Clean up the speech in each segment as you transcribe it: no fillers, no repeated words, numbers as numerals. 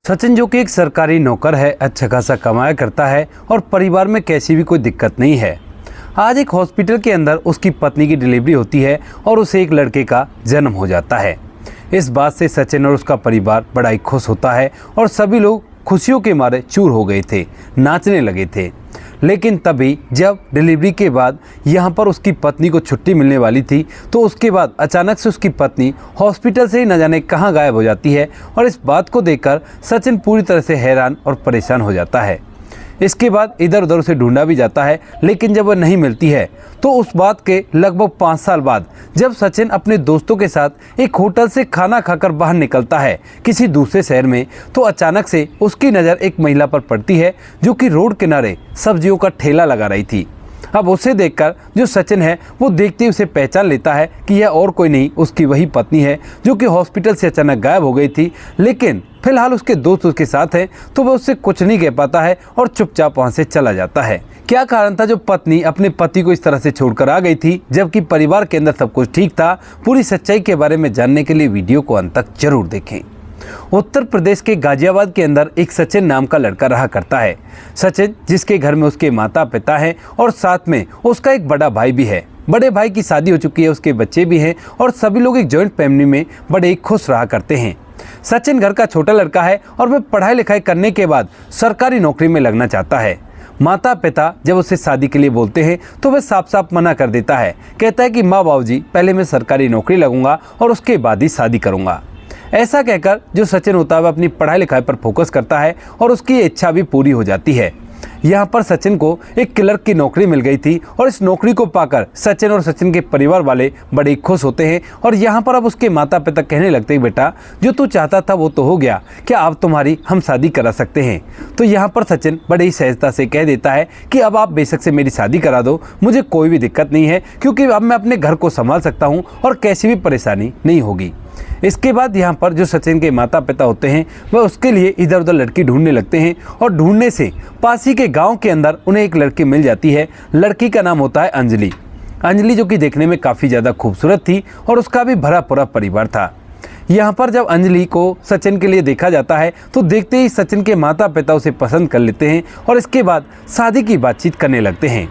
सचिन जो कि एक सरकारी नौकर है, अच्छा खासा कमाया करता है और परिवार में कैसी भी कोई दिक्कत नहीं है। आज एक हॉस्पिटल के अंदर उसकी पत्नी की डिलीवरी होती है और उसे एक लड़के का जन्म हो जाता है। इस बात से सचिन और उसका परिवार बड़ा ही खुश होता है और सभी लोग खुशियों के मारे चूर हो गए थे, नाचने लगे थे। लेकिन तभी जब डिलीवरी के बाद यहाँ पर उसकी पत्नी को छुट्टी मिलने वाली थी, तो उसके बाद अचानक से उसकी पत्नी हॉस्पिटल से ही न जाने कहाँ गायब हो जाती है और इस बात को देखकर सचिन पूरी तरह से हैरान और परेशान हो जाता है। इसके बाद इधर उधर उसे ढूंढा भी जाता है, लेकिन जब वह नहीं मिलती है तो उस बात के लगभग 5 साल बाद जब सचिन अपने दोस्तों के साथ एक होटल से खाना खाकर बाहर निकलता है किसी दूसरे शहर में, तो अचानक से उसकी नज़र एक महिला पर पड़ती है जो कि रोड किनारे सब्जियों का ठेला लगा रही थी। अब उसे देखकर जो सचिन है वो देखते ही उसे पहचान लेता है कि यह और कोई नहीं, उसकी वही पत्नी है जो कि हॉस्पिटल से अचानक गायब हो गई थी। लेकिन फिलहाल उसके दोस्त उसके साथ हैं, तो वह उससे कुछ नहीं कह पाता है और चुपचाप वहां से चला जाता है। क्या कारण था जो पत्नी अपने पति को इस तरह से छोड़कर आ गई थी, जबकि परिवार के अंदर सब कुछ ठीक था? पूरी सच्चाई के बारे में जानने के लिए वीडियो को अंत तक जरूर देखें। उत्तर प्रदेश के गाजियाबाद के अंदर एक सचिन नाम का लड़का रहा करता है। सचिन जिसके घर में उसके माता पिता हैं और साथ में उसका एक बड़ा भाई भी है। बड़े भाई की शादी हो चुकी है, उसके बच्चे भी हैं और सभी लोग एक जॉइंट फैमिली में बड़े ही खुश रहा करते हैं। सचिन घर का छोटा लड़का है और वह पढ़ाई लिखाई करने के बाद सरकारी नौकरी में लगना चाहता है। माता पिता जब उसे शादी के लिए बोलते हैं तो वह साफ साफ मना कर देता है। कहता है कि माँ बाबूजी, पहले मैं सरकारी नौकरी लगूंगा और उसके बाद ही शादी करूंगा। ऐसा कहकर जो सचिन होता है वह अपनी पढ़ाई लिखाई पर फोकस करता है और उसकी इच्छा भी पूरी हो जाती है। यहाँ पर सचिन को एक क्लर्क की नौकरी मिल गई थी और इस नौकरी को पाकर सचिन और सचिन के परिवार वाले बड़े खुश होते हैं। और यहाँ पर अब उसके माता पिता कहने लगते हैं, बेटा जो तू चाहता था वो तो हो गया, क्या अब तुम्हारी हम शादी करा सकते हैं? तो यहाँ पर सचिन बड़े ही सहजता से कह देता है कि अब आप बेशक से मेरी शादी करा दो, मुझे कोई भी दिक्कत नहीं है, क्योंकि अब मैं अपने घर को संभाल सकता हूँ और कैसी भी परेशानी नहीं होगी। इसके बाद यहाँ पर जो सचिन के माता पिता होते हैं वह उसके लिए इधर उधर लड़की ढूंढने लगते हैं और ढूंढने से पास ही के गांव के अंदर उन्हें एक लड़की मिल जाती है। लड़की का नाम होता है अंजलि। अंजलि जो कि देखने में काफ़ी ज़्यादा खूबसूरत थी और उसका भी भरा पूरा परिवार था। यहाँ पर जब अंजलि को सचिन के लिए देखा जाता है तो देखते ही सचिन के माता पिता उसे पसंद कर लेते हैं और इसके बाद शादी की बातचीत करने लगते हैं।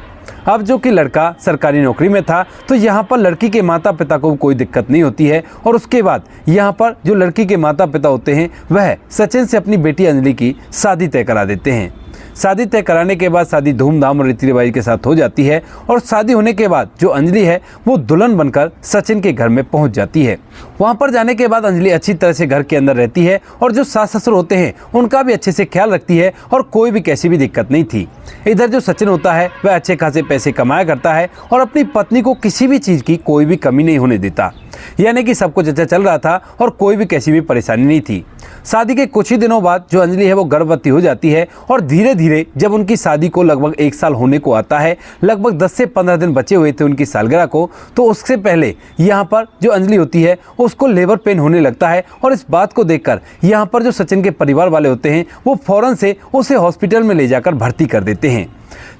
अब जो कि लड़का सरकारी नौकरी में था, तो यहाँ पर लड़की के माता पिता को कोई दिक्कत नहीं होती है और उसके बाद यहाँ पर जो लड़की के माता पिता होते हैं वह सचिन से अपनी बेटी अंजलि की शादी तय करा देते हैं। शादी तय कराने के बाद शादी धूमधाम और रीति रिवाज के साथ हो जाती है और शादी होने के बाद जो अंजलि है वो दुल्हन बनकर सचिन के घर में पहुंच जाती है। वहां पर जाने के बाद अंजलि अच्छी तरह से घर के अंदर रहती है और जो सास ससुर होते हैं उनका भी अच्छे से ख्याल रखती है और कोई भी कैसी भी दिक्कत नहीं थी। इधर जो सचिन होता है वह अच्छे खासे पैसे कमाया करता है और अपनी पत्नी को किसी भी चीज़ की कोई भी कमी नहीं होने देता, यानी कि सब कुछ अच्छा चल रहा था और कोई भी कैसी भी परेशानी नहीं थी। शादी के कुछ ही दिनों बाद जो अंजलि है वो गर्भवती हो जाती है और धीरे धीरे जब उनकी शादी को लगभग 1 साल होने को आता है, लगभग 10 से 15 दिन बचे हुए थे उनकी सालगिरह को, तो उससे पहले यहाँ पर जो अंजलि होती है उसको लेबर पेन होने लगता है और इस बात को देखकर यहाँ पर जो सचिन के परिवार वाले होते हैं वो फौरन से उसे हॉस्पिटल में ले जाकर भर्ती कर देते हैं।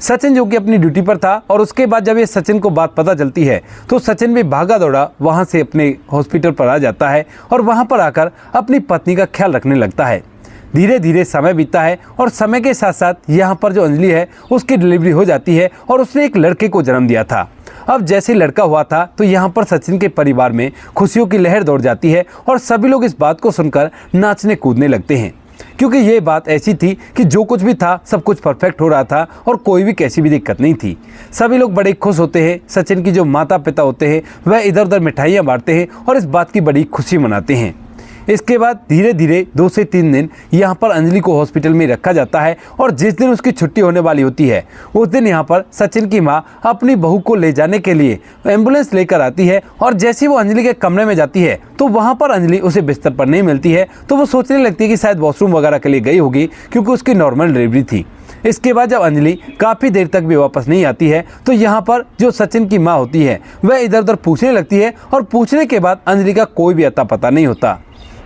सचिन जो कि अपनी ड्यूटी पर था और उसके बाद जब ये सचिन को बात पता चलती है तो सचिन भी भागा दौड़ा वहां से अपने हॉस्पिटल पर आ जाता है और वहां पर आकर अपनी पत्नी का ख्याल रखने लगता है। धीरे धीरे समय बीतता है और समय के साथ साथ यहाँ पर जो अंजलि है उसकी डिलीवरी हो जाती है और उसने एक लड़के को जन्म दिया था। अब जैसे लड़का हुआ था तो यहाँ पर सचिन के परिवार में खुशियों की लहर दौड़ जाती है और सभी लोग इस बात को सुनकर नाचने कूदने लगते हैं, क्योंकि ये बात ऐसी थी कि जो कुछ भी था सब कुछ परफेक्ट हो रहा था और कोई भी कैसी भी दिक्कत नहीं थी। सभी लोग बड़े खुश होते हैं। सचिन की जो माता पिता होते हैं वह इधर उधर मिठाइयाँ बांटते हैं और इस बात की बड़ी खुशी मनाते हैं। इसके बाद धीरे धीरे 2 से 3 दिन यहाँ पर अंजलि को हॉस्पिटल में रखा जाता है और जिस दिन उसकी छुट्टी होने वाली होती है उस दिन यहाँ पर सचिन की माँ अपनी बहू को ले जाने के लिए एम्बुलेंस लेकर आती है और जैसे वो अंजलि के कमरे में जाती है तो वहाँ पर अंजलि उसे बिस्तर पर नहीं मिलती है, तो वो सोचने लगती है कि शायद वॉशरूम वगैरह के लिए गई होगी, क्योंकि उसकी नॉर्मल डिलीवरी थी। इसके बाद जब अंजलि काफ़ी देर तक भी वापस नहीं आती है तो यहाँ पर जो सचिन की माँ होती है वह इधर उधर पूछने लगती है और पूछने के बाद अंजलि का कोई भी अता पता नहीं होता।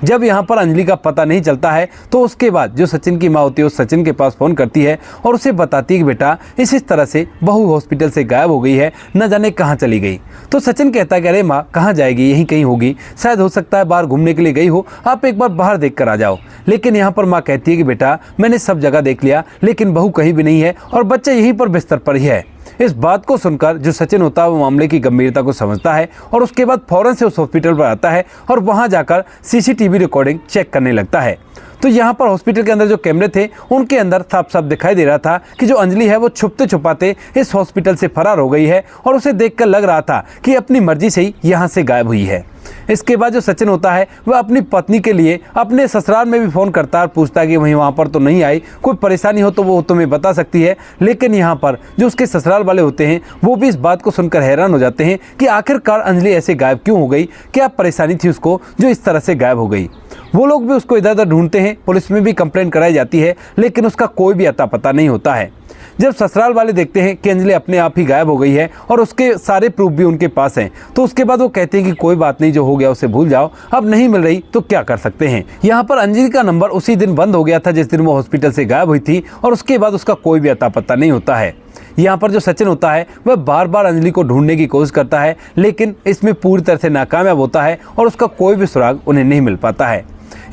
जब यहाँ पर अंजलि का पता नहीं चलता है तो उसके बाद जो सचिन की माँ होती है वो सचिन के पास फ़ोन करती है और उसे बताती है कि बेटा इस तरह से बहू हॉस्पिटल से गायब हो गई है, न जाने कहाँ चली गई। तो सचिन कहता है कि अरे माँ कहाँ जाएगी, यहीं कहीं होगी, शायद हो सकता है बाहर घूमने के लिए गई हो, आप एक बार बाहर देख कर आ जाओ। लेकिन यहाँ पर माँ कहती है कि बेटा मैंने सब जगह देख लिया लेकिन बहू कहीं भी नहीं है और बच्चा यहीं पर बिस्तर पर ही है। इस बात को सुनकर जो सचिन होता है वो मामले की गंभीरता को समझता है और उसके बाद फौरन से उस हॉस्पिटल पर आता है और वहां जाकर सीसीटीवी रिकॉर्डिंग चेक करने लगता है। तो यहाँ पर हॉस्पिटल के अंदर जो कैमरे थे उनके अंदर साफ साफ दिखाई दे रहा था कि जो अंजलि है वो छुपते छुपाते इस हॉस्पिटल से फरार हो गई है और उसे देखकर लग रहा था कि अपनी मर्जी से ही यहाँ से गायब हुई है। इसके बाद जो सचिन होता है वह अपनी पत्नी के लिए अपने ससुराल में भी फ़ोन करता है और पूछता है कि वहीं वहाँ पर तो नहीं आई, कोई परेशानी हो तो वो तुम्हें बता सकती है। लेकिन यहाँ पर जो उसके ससुराल वाले होते हैं वो भी इस बात को सुनकर हैरान हो जाते हैं कि आखिरकार अंजलि ऐसे गायब क्यों हो गई, क्या परेशानी थी उसको जो इस तरह से गायब हो गई। वो लोग भी उसको इधर उधर ढूंढते हैं, पुलिस में भी कंप्लेंट कराई जाती है लेकिन उसका कोई भी अता पता नहीं होता है। जब ससुराल वाले देखते हैं कि अंजलि अपने आप ही गायब हो गई है और उसके सारे प्रूफ भी उनके पास हैं, तो उसके बाद वो कहते हैं कि कोई बात नहीं, जो हो गया उसे भूल जाओ, अब नहीं मिल रही तो क्या कर सकते हैं। यहाँ पर अंजलि का नंबर उसी दिन बंद हो गया था जिस दिन वो हॉस्पिटल से गायब हुई थी और उसके बाद उसका कोई भी अता पता नहीं होता है। यहाँ पर जो सचिन होता है वह बार बार अंजलि को ढूंढने की कोशिश करता है लेकिन इसमें पूरी तरह से नाकामयाब होता है और उसका कोई भी सुराग उन्हें नहीं मिल पाता है।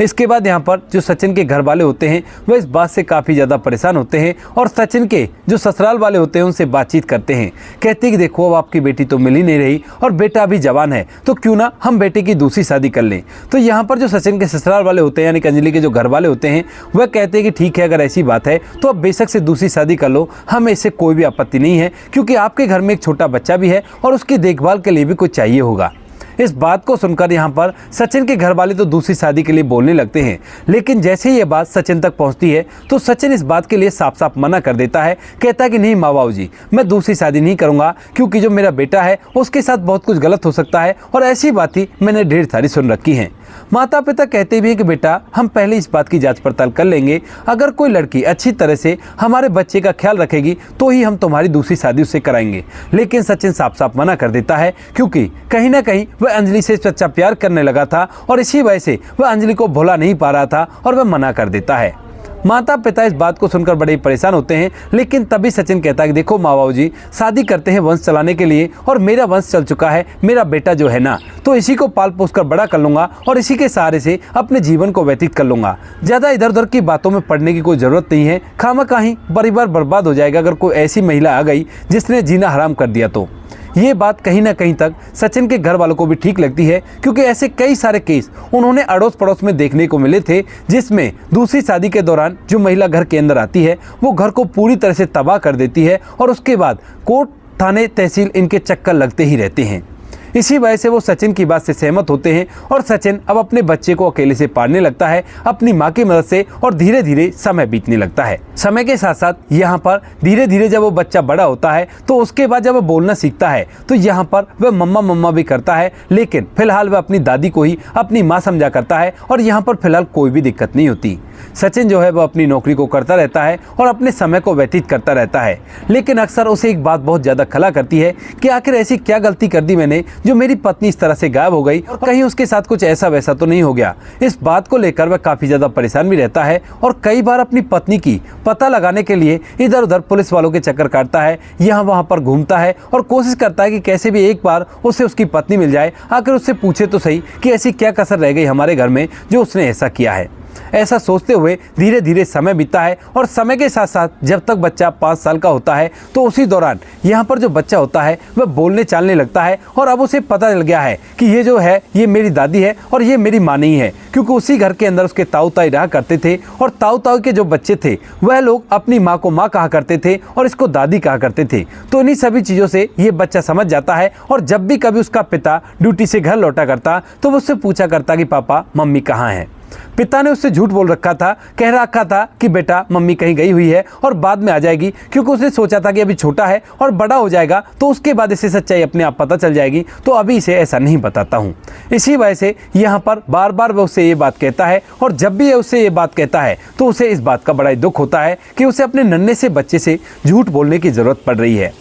इसके बाद यहाँ पर जो सचिन के घर वाले होते हैं वह इस बात से काफ़ी ज़्यादा परेशान होते हैं और सचिन के जो ससुराल वाले होते हैं उनसे बातचीत करते हैं। कहते हैं कि देखो अब आपकी बेटी तो मिल ही नहीं रही और बेटा अभी जवान है तो क्यों ना हम बेटे की दूसरी शादी कर लें। तो यहाँ पर जो सचिन के ससुराल वाले होते हैं यानी कि अंजलि के जो घर वाले होते हैं वह कहते हैं कि ठीक है, अगर ऐसी बात है तो अब बेशक से दूसरी शादी कर लो, हमें इससे कोई भी आपत्ति नहीं है क्योंकि आपके घर में एक छोटा बच्चा भी है और उसकी देखभाल के लिए भी कुछ चाहिए होगा। इस बात को सुनकर यहाँ पर सचिन के घर वाले तो दूसरी शादी के लिए बोलने लगते हैं लेकिन जैसे ही ये बात सचिन तक पहुँचती है तो सचिन इस बात के लिए साफ साफ मना कर देता है। कहता है कि नहीं माँ बाबू जी, मैं दूसरी शादी नहीं करूँगा क्योंकि जो मेरा बेटा है उसके साथ बहुत कुछ गलत हो सकता है और ऐसी बात ही मैंने ढेर सारी सुन रखी हैं। माता पिता कहते भी हैं कि बेटा हम पहले इस बात की जांच पड़ताल कर लेंगे, अगर कोई लड़की अच्छी तरह से हमारे बच्चे का ख्याल रखेगी तो ही हम तुम्हारी दूसरी शादी उससे कराएंगे। लेकिन सचिन साफ साफ मना कर देता है क्योंकि कहीं ना कहीं वह अंजलि से सच्चा प्यार करने लगा था और इसी वजह से वह अंजलि को भुला नहीं पा रहा था और वह मना कर देता है। माता पिता इस बात को सुनकर बड़े परेशान होते हैं लेकिन तभी सचिन कहता है कि देखो माँ बाबू जी, शादी करते हैं वंश चलाने के लिए और मेरा वंश चल चुका है, मेरा बेटा जो है ना तो इसी को पाल पोस कर बड़ा कर लूँगा और इसी के सहारे से अपने जीवन को व्यतीत कर लूँगा। ज़्यादा इधर उधर की बातों में पड़ने की कोई ज़रूरत नहीं है, खामखाही परिवार बर्बाद हो जाएगा अगर कोई ऐसी महिला आ गई जिसने जीना हराम कर दिया तो। ये बात कहीं ना कहीं तक सचिन के घर वालों को भी ठीक लगती है क्योंकि ऐसे कई सारे केस उन्होंने अड़ोस पड़ोस में देखने को मिले थे जिसमें दूसरी शादी के दौरान जो महिला घर के अंदर आती है वो घर को पूरी तरह से तबाह कर देती है और उसके बाद कोर्ट थाने तहसील इनके चक्कर लगते ही रहते हैं। इसी वजह से वो सचिन की बात से सहमत होते हैं और सचिन अब अपने बच्चे को अकेले से पालने लगता है अपनी माँ की मदद से और धीरे धीरे समय बीतने लगता है। समय के साथ साथ यहाँ पर धीरे धीरे जब वो बच्चा बड़ा होता है तो उसके बाद जब वो बोलना सीखता है तो यहाँ पर वह मम्मा मम्मा भी करता है लेकिन फिलहाल वह अपनी दादी को ही अपनी माँ समझा करता है और यहाँ पर फिलहाल कोई भी दिक्कत नहीं होती। सचिन जो है वह अपनी नौकरी को करता रहता है और अपने समय को व्यतीत करता रहता है लेकिन अक्सर उसे एक बात बहुत ज़्यादा खला करती है कि आखिर ऐसी क्या गलती कर दी मैंने जो मेरी पत्नी इस तरह से गायब हो गई और कहीं उसके साथ कुछ ऐसा वैसा तो नहीं हो गया। इस बात को लेकर वह काफ़ी ज़्यादा परेशान भी रहता है और कई बार अपनी पत्नी की पता लगाने के लिए इधर उधर पुलिस वालों के चक्कर काटता है, यहाँ वहाँ पर घूमता है और कोशिश करता है कि कैसे भी एक बार उसे उसकी पत्नी मिल जाए, आखिर उससे पूछे तो सही कि ऐसी क्या कसर रह गई हमारे घर में जो उसने ऐसा किया है। ऐसा सोचते हुए धीरे धीरे समय बीतता है और समय के साथ साथ जब तक बच्चा 5 साल का होता है तो उसी दौरान यहाँ पर जो बच्चा होता है वह बोलने चालने लगता है और अब उसे पता चल गया है कि ये जो है ये मेरी दादी है और ये मेरी माँ नहीं है क्योंकि उसी घर के अंदर उसके ताऊ ताई रहा करते थे और ताऊ ताऊ के जो बच्चे थे वह लोग अपनी माँ को माँ कहा करते थे और इसको दादी कहा करते थे। तो इन्हीं सभी चीज़ों से ये बच्चा समझ जाता है और जब भी कभी उसका पिता ड्यूटी से घर लौटा करता तो वो उससे पूछा करता कि पापा मम्मी कहाँ हैं। पिता ने उससे झूठ बोल रखा था, कह रखा था कि बेटा मम्मी कहीं गई हुई है और बाद में आ जाएगी क्योंकि उसने सोचा था कि अभी छोटा है और बड़ा हो जाएगा तो उसके बाद इसे सच्चाई अपने आप पता चल जाएगी, तो अभी इसे ऐसा नहीं बताता हूँ। इसी वजह से यहाँ पर बार बार वह उससे ये बात कहता है और जब भी उससे ये बात कहता है तो उसे इस बात का बड़ा ही दुख होता है कि उसे अपने नन्हे से बच्चे से झूठ बोलने की ज़रूरत पड़ रही है।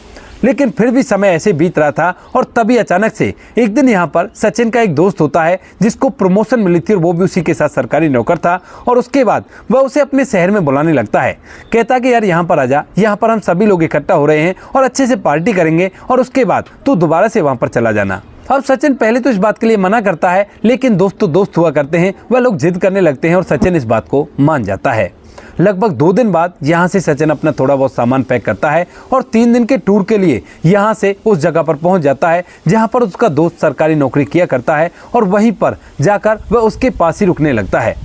लेकिन फिर भी समय ऐसे बीत रहा था और तभी अचानक से एक दिन यहाँ पर सचिन का एक दोस्त होता है जिसको प्रमोशन मिली थी और वो भी उसी के साथ सरकारी नौकर था। और उसके बाद वह उसे अपने शहर में बुलाने लगता है, कहता कि यार यहाँ पर आजा, यहाँ पर हम सभी लोग इकट्ठा हो रहे हैं और अच्छे से पार्टी करेंगे और उसके बाद तू दोबारा से वहाँ पर चला जाना। अब सचिन पहले तो इस बात के लिए मना करता है, लेकिन दोस्त तो दोस्त हुआ करते हैं, वह लोग जिद करने लगते हैं और सचिन इस बात को मान जाता है। लगभग 2 दिन बाद यहाँ से सचिन अपना थोड़ा बहुत सामान पैक करता है और 3 दिन के टूर के लिए यहाँ से उस जगह पर पहुँच जाता है जहाँ पर उसका दोस्त सरकारी नौकरी किया करता है और वहीं पर जाकर वह उसके पास ही रुकने लगता है।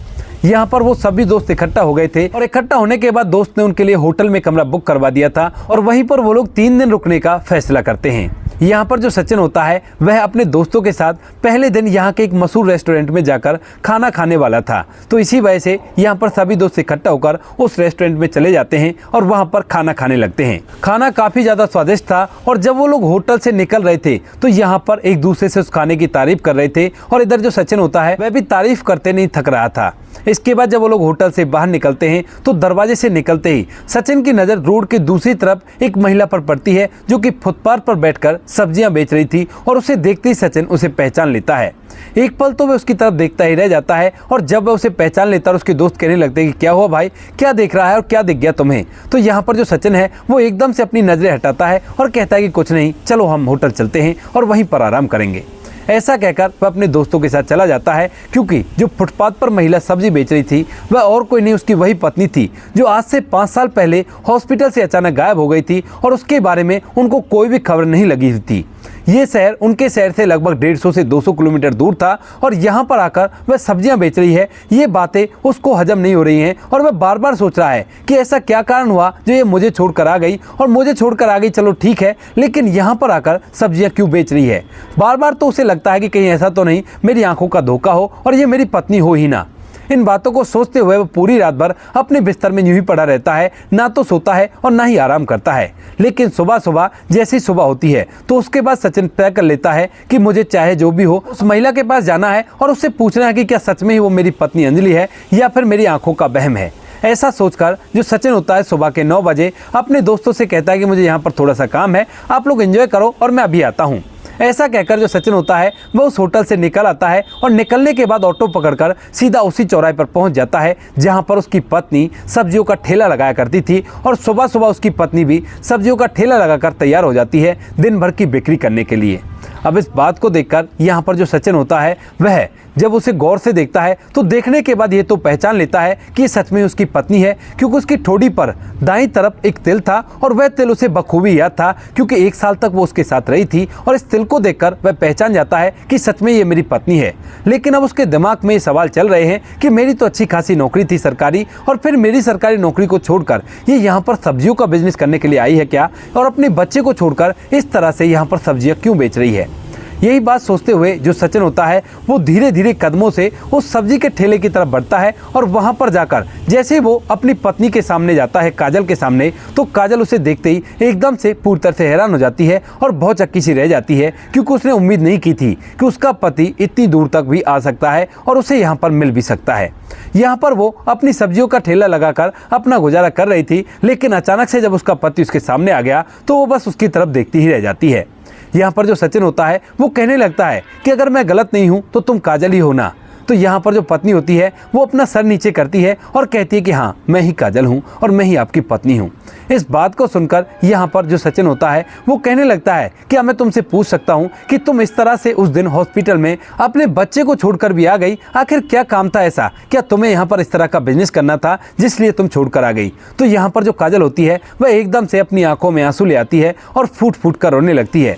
यहाँ पर वो सभी दोस्त इकट्ठा हो गए थे और इकट्ठा होने के बाद दोस्त ने उनके लिए होटल में कमरा बुक करवा दिया था और वहीं पर वो लोग 3 दिन रुकने का फैसला करते हैं। यहाँ पर जो सचिन होता है वह अपने दोस्तों के साथ पहले दिन यहाँ के एक मशहूर रेस्टोरेंट में जाकर खाना खाने वाला था, तो इसी वजह से यहाँ पर सभी दोस्त इकट्ठा होकर उस रेस्टोरेंट में चले जाते हैं और वहाँ पर खाना खाने लगते हैं। खाना काफ़ी ज़्यादा स्वादिष्ट था और जब वो लोग होटल से निकल रहे थे तो यहाँ पर एक दूसरे से उस खाने की तारीफ कर रहे थे और इधर जो सचिन होता है वह भी तारीफ करते नहीं थक रहा था। इसके बाद जब वो लोग होटल से बाहर निकलते हैं तो दरवाजे से निकलते ही सचिन की नज़र रोड के दूसरी तरफ एक महिला पर पड़ती है जो कि फुटपाथ पर बैठकर सब्जियां बेच रही थी और उसे देखते ही सचिन उसे पहचान लेता है। एक पल तो वह उसकी तरफ देखता ही रह जाता है और जब वह उसे पहचान लेता है और उसके दोस्त कहने लगते हैं कि क्या हुआ भाई, क्या देख रहा है और क्या दिख गया तुम्हें, तो यहाँ पर जो सचिन है वो एकदम से अपनी नज़रें हटाता है और कहता है कि कुछ नहीं, चलो हम होटल चलते हैं और वहीं पर आराम करेंगे। ऐसा कहकर वह अपने दोस्तों के साथ चला जाता है क्योंकि जो फुटपाथ पर महिला सब्जी बेच रही थी वह और कोई नहीं उसकी वही पत्नी थी जो आज से 5 साल पहले हॉस्पिटल से अचानक गायब हो गई थी और उसके बारे में उनको कोई भी खबर नहीं लगी थी। ये शहर उनके शहर से लगभग 150 से 200 किलोमीटर दूर था और यहाँ पर आकर वह सब्जियाँ बेच रही है। ये बातें उसको हजम नहीं हो रही हैं और वह बार बार सोच रहा है कि ऐसा क्या कारण हुआ जो ये मुझे छोड़कर आ गई, और मुझे छोड़कर आ गई चलो ठीक है, लेकिन यहाँ पर आकर सब्जियाँ क्यों बेच रही है। बार बार तो उसे लगता है कि कहीं ऐसा तो नहीं मेरी आंखों का धोखा हो और ये मेरी पत्नी हो ही ना। इन बातों को सोचते हुए वह पूरी रात भर अपने बिस्तर में यूं ही पड़ा रहता है, ना तो सोता है और ना ही आराम करता है। लेकिन सुबह सुबह जैसी सुबह होती है तो उसके बाद सचिन तय कर लेता है कि मुझे चाहे जो भी हो उस महिला के पास जाना है और उससे पूछना है कि क्या सच में ही वो मेरी पत्नी अंजलि है या फिर मेरी आंखों का वहम है। ऐसा सोचकर जो सचिन होता है सुबह के 9 बजे अपने दोस्तों से कहता है कि मुझे यहाँ पर थोड़ा सा काम है, आप लोग एंजॉय करो और मैं अभी आता हूँ। ऐसा कहकर जो सचिन होता है वह उस होटल से निकल आता है और निकलने के बाद ऑटो पकड़कर सीधा उसी चौराहे पर पहुंच जाता है जहां पर उसकी पत्नी सब्जियों का ठेला लगाया करती थी और सुबह सुबह उसकी पत्नी भी सब्जियों का ठेला लगाकर तैयार हो जाती है दिन भर की बिक्री करने के लिए। अब इस बात को देखकर यहाँ पर जो सचिन होता है वह जब उसे गौर से देखता है तो देखने के बाद ये तो पहचान लेता है कि ये सच में उसकी पत्नी है, क्योंकि उसकी ठोड़ी पर दाईं तरफ एक तिल था और वह तिल उसे बखूबी याद था क्योंकि 1 साल तक वो उसके साथ रही थी और इस तिल को देखकर वह पहचान जाता है कि सच में ये मेरी पत्नी है। लेकिन अब उसके दिमाग में ये सवाल चल रहे हैं कि मेरी तो अच्छी खासी नौकरी थी सरकारी, और फिर मेरी सरकारी नौकरी को छोड़कर ये यहाँ पर सब्जियों का बिजनेस करने के लिए आई है क्या, और अपने बच्चे को छोड़कर इस तरह से यहाँ पर सब्जियाँ क्यों बेच रही है। यही बात सोचते हुए जो सचिन होता है वो धीरे धीरे कदमों से उस सब्जी के ठेले की तरफ बढ़ता है और वहां पर जाकर जैसे वो अपनी पत्नी के सामने जाता है, काजल के सामने, तो काजल उसे देखते ही एकदम से पूरी तरह से हैरान हो जाती है और बहुत चक्की सी रह जाती है क्योंकि उसने उम्मीद नहीं की थी कि उसका पति इतनी दूर तक भी आ सकता है और उसे यहाँ पर मिल भी सकता है। यहाँ पर वो अपनी सब्जियों का ठेला लगाकर अपना गुजारा कर रही थी, लेकिन अचानक से जब उसका पति उसके सामने आ गया तो वो बस उसकी तरफ देखती ही रह जाती है। यहाँ पर जो सचिन होता है वो कहने लगता है कि अगर मैं गलत नहीं हूँ तो तुम काजल ही हो ना। तो यहाँ पर जो पत्नी होती है वो अपना सर नीचे करती है और कहती है कि हाँ मैं ही काजल हूँ और मैं ही आपकी पत्नी हूँ। इस बात को सुनकर यहाँ पर जो सचिन होता है वो कहने लगता है क्या मैं तुमसे पूछ सकता हूँ कि तुम इस तरह से उस दिन हॉस्पिटल में अपने बच्चे को छोड़कर भी आ गई, आखिर क्या काम था ऐसा, क्या तुम्हें यहाँ पर इस तरह का बिजनेस करना था जिसलिए तुम छोड़कर आ गई। तो यहाँ पर जो काजल होती है वह एकदम से अपनी आंखों में आंसू ले आती है और फूट फूट कर रोने लगती है।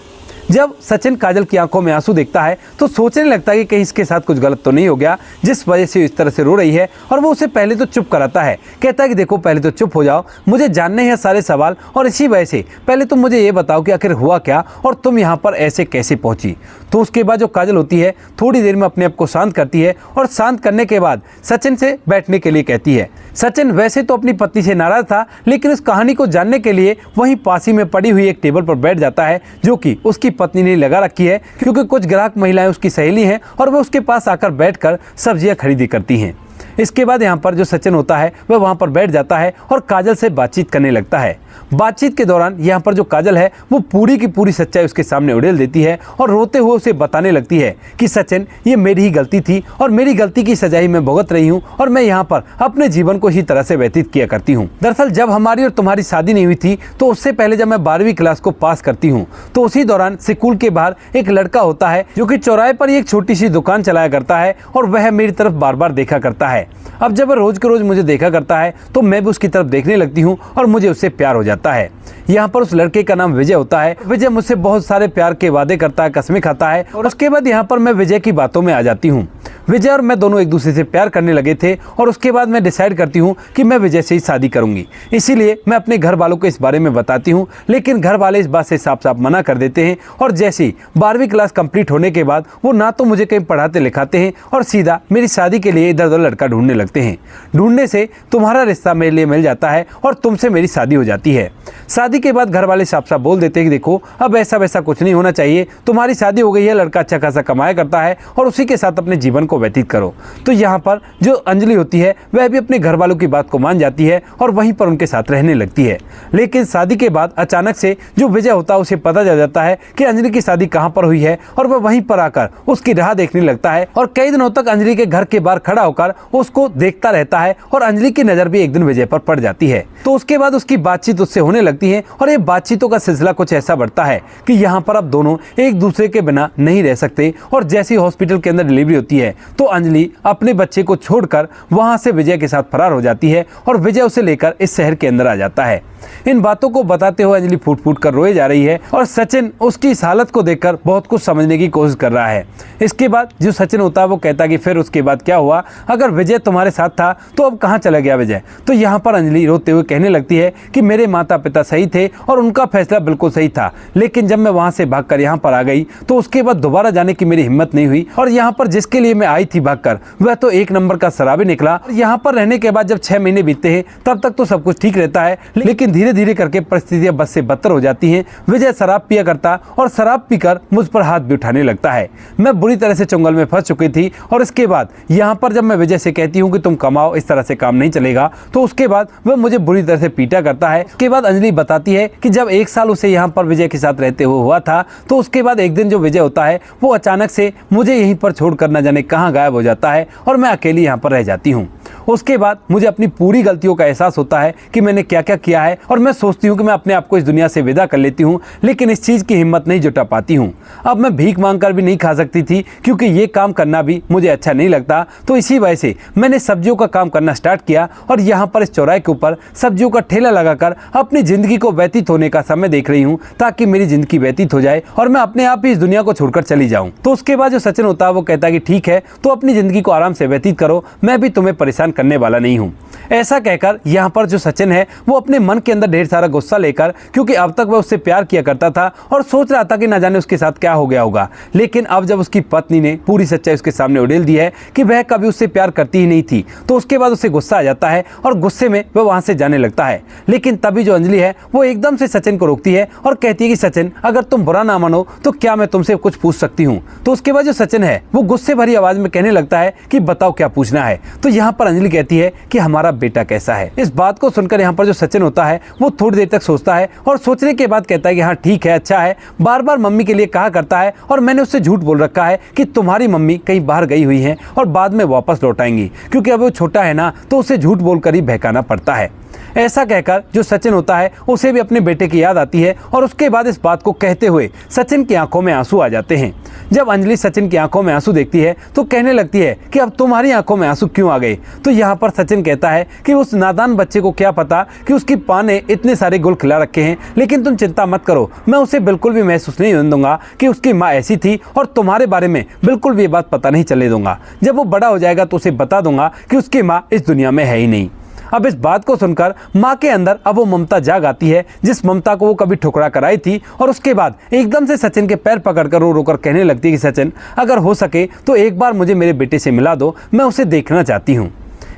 जब सचिन काजल की आंखों में आंसू देखता है तो सोचने लगता है कि कहीं इसके साथ कुछ गलत तो नहीं हो गया जिस वजह से इस तरह से रो रही है, और वो उसे पहले तो चुप कराता है, कहता है कि देखो पहले तो चुप हो जाओ, मुझे जानने हैं सारे सवाल और इसी वजह से पहले तुम मुझे ये बताओ कि आखिर हुआ क्या और तुम यहाँ पर ऐसे कैसे पहुँची। तो उसके बाद जो काजल होती है थोड़ी देर में अपने आप को शांत करती है और शांत करने के बाद सचिन से बैठने के लिए कहती है। सचिन वैसे तो अपनी पत्नी से नाराज था, लेकिन उस कहानी को जानने के लिए वहीं पास ही में पड़ी हुई एक टेबल पर बैठ जाता है जो कि उसकी पत्नी ने लगा रखी है, क्योंकि कुछ ग्राहक महिलाएं उसकी सहेली हैं और वह उसके पास आकर बैठकर सब्जियां खरीदी करती हैं। इसके बाद यहाँ पर जो सचिन होता है वह वहाँ पर बैठ जाता है और काजल से बातचीत करने लगता है। बातचीत के दौरान यहाँ पर जो काजल है वो पूरी की पूरी सच्चाई उसके सामने उड़ेल देती है और रोते हुए उसे बताने लगती है कि सचिन, ये मेरी ही गलती थी और मेरी गलती की सजा ही मैं भुगत रही हूँ और मैं यहाँ पर अपने जीवन को इसी तरह से व्यतीत किया करती हूँ। दरअसल जब हमारी और तुम्हारी शादी नहीं हुई थी तो उससे पहले जब मैं 12वीं क्लास को पास करती हूँ तो उसी दौरान स्कूल के बाहर एक लड़का होता है जो कि चौराहे पर एक छोटी सी दुकान चलाया करता है और वह मेरी तरफ बार बार देखा करता है। अब जब वह रोज के रोज मुझे देखा करता है तो मैं भी उसकी तरफ देखने लगती हूँ और मुझे उससे प्यार हो जाता है। यहाँ पर उस लड़के का नाम विजय होता है। विजय मुझसे बहुत सारे प्यार के वादे करता है, कसमें खाता है और उसके बाद यहाँ पर मैं विजय की बातों में आ जाती हूँ। विजय और मैं दोनों एक दूसरे से प्यार करने लगे थे और उसके बाद मैं डिसाइड करती हूँ कि मैं विजय से ही शादी करूंगी। इसीलिए मैं अपने घर वालों को इस बारे में बताती हूँ, लेकिन घर वाले इस बात से साफ साफ मना कर देते हैं और जैसे ही 12वीं क्लास कंप्लीट होने के बाद वो ना तो मुझे कहीं पढ़ाते लिखाते हैं और सीधा मेरी शादी के लिए इधर उधर लड़का ढूंढने लगते हैं। ढूंढने से तुम्हारा रिश्ता मेरे लिए मिल जाता है और तुमसे मेरी शादी हो जाती है। शादी के बाद घर वाले साफ साफ बोल देते हैं कि देखो अब ऐसा वैसा कुछ नहीं होना चाहिए, तुम्हारी शादी हो गई है, लड़का अच्छा खासा कमाया करता है और उसी के साथ अपने जीवन को व्यतीत करो। तो यहाँ पर जो अंजलि होती है वह भी अपने घर वालों की बात को मान जाती है और वहीं पर उनके साथ रहने लगती है। लेकिन शादी के बाद अचानक से जो विजय होता है उसे पता चल जाता है कि अंजलि की शादी कहाँ पर हुई है और वह वहीं पर आकर उसकी राह देखने लगता है और कई दिनों तक अंजलि के घर के बाहर खड़ा होकर उसको देखता रहता है और अंजलि की नजर भी एक दिन विजय पर पड़ जाती है। तो उसके बाद उसकी बातचीत उससे होने लगती है और ये बातचीतों का सिलसिला कुछ ऐसा बढ़ता है कि यहाँ पर अब दोनों एक दूसरे के बिना नहीं रह सकते और जैसे ही हॉस्पिटल के अंदर डिलीवरी होती है तो अंजलि अपने बच्चे को छोड़कर वहां से विजय के साथ फरार हो जाती है और विजय उसे लेकर इस शहर के अंदर आ जाता है। इन बातों को बताते हुए अंजलि फूट फूट कर रोए जा रही है और सचिन उसकी इस हालत को देखकर बहुत कुछ समझने की कोशिश कर रहा है। इसके बाद जो सचिन होता है वो कहता है कि फिर उसके बाद क्या हुआ, अगर विजय तुम्हारे साथ था तो अब कहाँ चला गया विजय। तो यहाँ पर अंजलि रोते हुए कहने लगती है कि मेरे माता पिता सही थे और उनका फैसला बिल्कुल सही था, लेकिन जब मैं वहां से भागकर यहाँ पर आ गई तो उसके बाद दोबारा जाने की मेरी हिम्मत नहीं हुई और यहाँ पर जिसके लिए मैं आई थी भागकर वह तो एक नंबर का शराबी निकला। यहाँ पर रहने के बाद जब 6 महीने बीतते हैं तब तक तो सब कुछ ठीक रहता है, लेकिन धीरे धीरे करके परिस्थितियां बद से बदतर हो जाती हैं। विजय शराब पिया करता और शराब पीकर मुझ पर हाथ भी उठाने लगता है। मैं बुरी तरह से चंगुल में फंस चुकी थी और इसके बाद यहाँ पर जब मैं विजय से कहती हूँ कि तुम कमाओ, इस तरह से काम नहीं चलेगा, तो उसके बाद वह मुझे बुरी तरह से पीटा करता है। उसके बाद अंजलि बताती है कि जब 1 साल उसे यहाँ पर विजय के साथ रहते हुए हुआ था तो उसके बाद एक दिन जो विजय होता है वो अचानक से मुझे यहीं पर छोड़कर न जाने कहाँ गायब हो जाता है और मैं अकेली यहाँ पर रह जाती हूँ। उसके बाद मुझे अपनी पूरी गलतियों का एहसास होता है कि मैंने क्या क्या किया है और मैं सोचती हूँ कि मैं अपने आप को इस दुनिया से विदा कर लेती हूँ, लेकिन इस चीज़ की हिम्मत नहीं जुटा पाती हूँ। अब मैं भीख मांगकर भी नहीं खा सकती थी क्योंकि ये काम करना भी मुझे अच्छा नहीं लगता। तो इसी वजह से मैंने सब्जियों का काम करना स्टार्ट किया और यहाँ पर इस चौराहे के ऊपर सब्जियों का ठेला लगाकर अपनी ज़िंदगी को व्यतीत होने का समय देख रही हूँ ताकि मेरी ज़िंदगी व्यतीत हो जाए और मैं अपने आप ही इस दुनिया को छोड़कर चली जाऊँ। तो उसके बाद जो सचिन होता है वो कहता है कि ठीक है, तो अपनी ज़िंदगी को आराम से व्यतीत करो, मैं भी तुम्हें परेशान करने वाला नहीं हूँ। ऐसा कहकर यहाँ पर जो सचिन है वो अपने मन के अंदर ढेर सारा गुस्सा लेकर, क्योंकि अब तक वह उससे प्यार किया करता था और सोच रहा था कि ना जाने उसके साथ क्या हो गया होगा, लेकिन अब जब उसकी पत्नी ने पूरी सच्चाई उसके सामने उड़ेल दी है कि वह कभी उससे प्यार करती ही नहीं थी, तो उसके बाद उसे गुस्सा आ जाता है और गुस्से में वह वहां से जाने लगता है। लेकिन तभी जो अंजलि है वो एकदम से सचिन को रोकती है और कहती है कि सचिन, अगर तुम बुरा ना मानो तो क्या मैं तुमसे कुछ पूछ सकती हूँ। तो उसके बाद जो सचिन है वो गुस्से भरी आवाज में कहने लगता है कि बताओ क्या पूछना है। तो यहाँ पर अंजलि कहती है कि हमारा बेटा कैसा है। इस बात को सुनकर यहाँ पर जो सचिन होता है वो थोड़ी देर तक सोचता है और सोचने के बाद कहता है कि हाँ ठीक है, अच्छा है। बार बार मम्मी के लिए कहा करता है और मैंने उससे झूठ बोल रखा है कि तुम्हारी मम्मी कहीं बाहर गई हुई है और बाद में वापस लौट आएंगी, क्योंकि अब वो छोटा है ना तो उसे झूठ बोलकर ही बहकाना पड़ता है। ऐसा कहकर जो सचिन होता है उसे भी अपने बेटे की याद आती है और उसके बाद इस बात को कहते हुए सचिन की आंखों में आंसू आ जाते हैं। जब अंजलि सचिन की आंखों में आंसू देखती है तो कहने लगती है कि अब तुम्हारी आंखों में आंसू क्यों आ गए। तो यहाँ पर सचिन कहता है कि उस नादान बच्चे को क्या पता कि उसकी मां ने इतने सारे गुल खिला रखे हैं, लेकिन तुम चिंता मत करो, मैं उसे बिल्कुल भी महसूस नहीं होने दूंगा कि उसकी माँ ऐसी थी और तुम्हारे बारे में बिल्कुल भी ये बात पता नहीं चलने दूंगा। जब वो बड़ा हो जाएगा तो उसे बता दूंगा कि उसकी माँ इस दुनिया में है ही नहीं। अब इस बात को सुनकर माँ के अंदर अब वो ममता जाग आती है जिस ममता को वो कभी ठुकरा कर आई थी, और उसके बाद एकदम से सचिन के पैर पकड़कर रो रो कर कहने लगती है कि सचिन, अगर हो सके तो एक बार मुझे मेरे बेटे से मिला दो, मैं उसे देखना चाहती हूँ।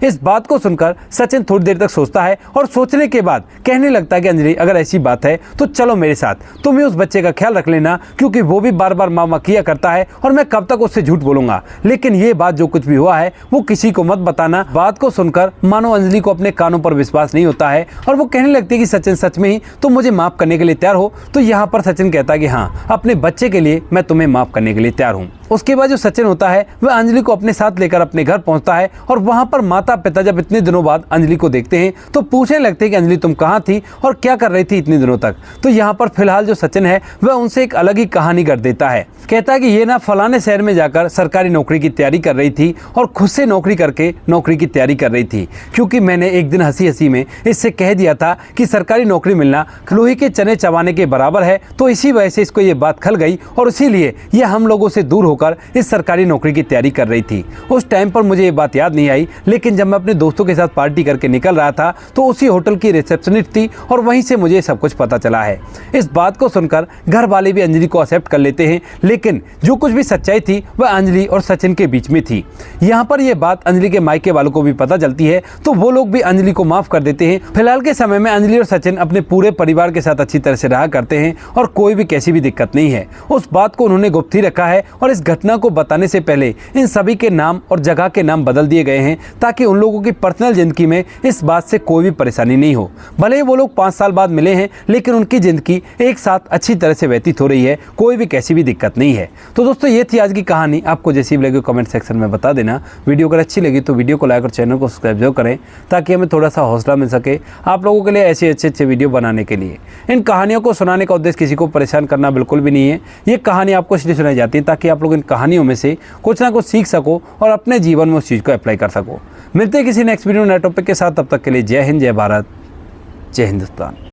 इस बात को सुनकर सचिन थोड़ी देर तक सोचता है और सोचने के बाद कहने लगता है कि अंजलि, अगर ऐसी बात है तो चलो मेरे साथ, तुम ही उस बच्चे का ख्याल रख लेना, क्योंकि वो भी बार बार मामा किया करता है और मैं कब तक उससे झूठ बोलूंगा। लेकिन ये बात जो कुछ भी हुआ है वो किसी को मत बताना। बात को सुनकर मानो अंजलि को अपने कानों पर विश्वास नहीं होता है और वो कहने लगती है कि सचिन, सच में ही तुम मुझे माफ करने के लिए तैयार हो? तो यहाँ पर सचिन कहता है कि हाँ, अपने बच्चे के लिए मैं तुम्हें माफ करने के लिए तैयार हूँ। उसके बाद जो सचिन होता है वह अंजलि को अपने साथ लेकर अपने घर पहुंचता है और वहां पर माता पिता जब इतने दिनों बाद अंजलि को देखते हैं तो पूछने लगते हैं कि अंजलि, तुम कहाँ थी और क्या कर रही थी इतने दिनों तक। तो यहाँ पर फिलहाल जो सचिन है वह उनसे एक अलग ही कहानी कर देता है। कहता है कि ये ना फलाने शहर में जाकर सरकारी नौकरी की तैयारी कर रही थी और खुद से नौकरी करके नौकरी की तैयारी कर रही थी, क्योंकि मैंने एक दिन हंसी हंसी में इससे कह दिया था कि सरकारी नौकरी मिलना लोहे के चने चबाने के बराबर है, तो इसी वजह से इसको ये बात खल गई और इसीलिए ये हम लोगों से दूर होकर इस सरकारी नौकरी की तैयारी कर रही थी। उस टाइम पर मुझे ये बात याद नहीं आई, लेकिन जब मैं अपने दोस्तों के साथ पार्टी करके निकल रहा था तो उसी होटल की रिसेप्शनिस्ट थी और वहीं से मुझे सब कुछ पता चला है। इस बात को सुनकर घर वाले भी अंजलि को एक्सेप्ट कर लेते हैं, लेकिन जो कुछ भी सच्चाई थी वह अंजलि और सचिन के बीच में थी। यहाँ पर यह बात अंजलि के मायके वालों को भी पता चलती है तो वो लोग भी अंजलि को माफ कर देते हैं। फिलहाल के समय में अंजलि और सचिन अपने पूरे परिवार के साथ अच्छी तरह से रहा करते हैं और कोई भी कैसी भी दिक्कत नहीं है। उस बात को उन्होंने गुप्त ही रखा है और इस घटना को बताने से पहले इन सभी के नाम और जगह के नाम बदल दिए गए हैं ताकि उन लोगों की पर्सनल जिंदगी में इस बात से कोई भी परेशानी नहीं हो। भले ही वो लोग 5 साल बाद मिले हैं, लेकिन उनकी जिंदगी एक साथ अच्छी तरह से व्यतीत हो रही है, कोई भी कैसी भी दिक्कत नहीं है। तो दोस्तों, ये थी आज की कहानी। आपको जैसी भी लगी कमेंट सेक्शन में बता देना। वीडियो अगर अच्छी लगी तो वीडियो को लाइक और चैनल को सब्सक्राइब जरूर करें ताकि हमें थोड़ा सा हौसला मिल सके आप लोगों के लिए ऐसे अच्छे वीडियो बनाने के लिए। इन कहानियों को सुनाने का उद्देश्य किसी को परेशान करना बिल्कुल भी नहीं है। ये कहानी आपको इसलिए सुनाई जाती है ताकि आप लोग इन कहानियों में से कुछ ना कुछ सीख सको और अपने जीवन में उस चीज़ को अप्लाई कर सको। मिलते हैं किसी नेक्स्ट वीडियो नए टॉपिक के साथ। तब तक के लिए जय हिंद, जय भारत, जय हिंदुस्तान।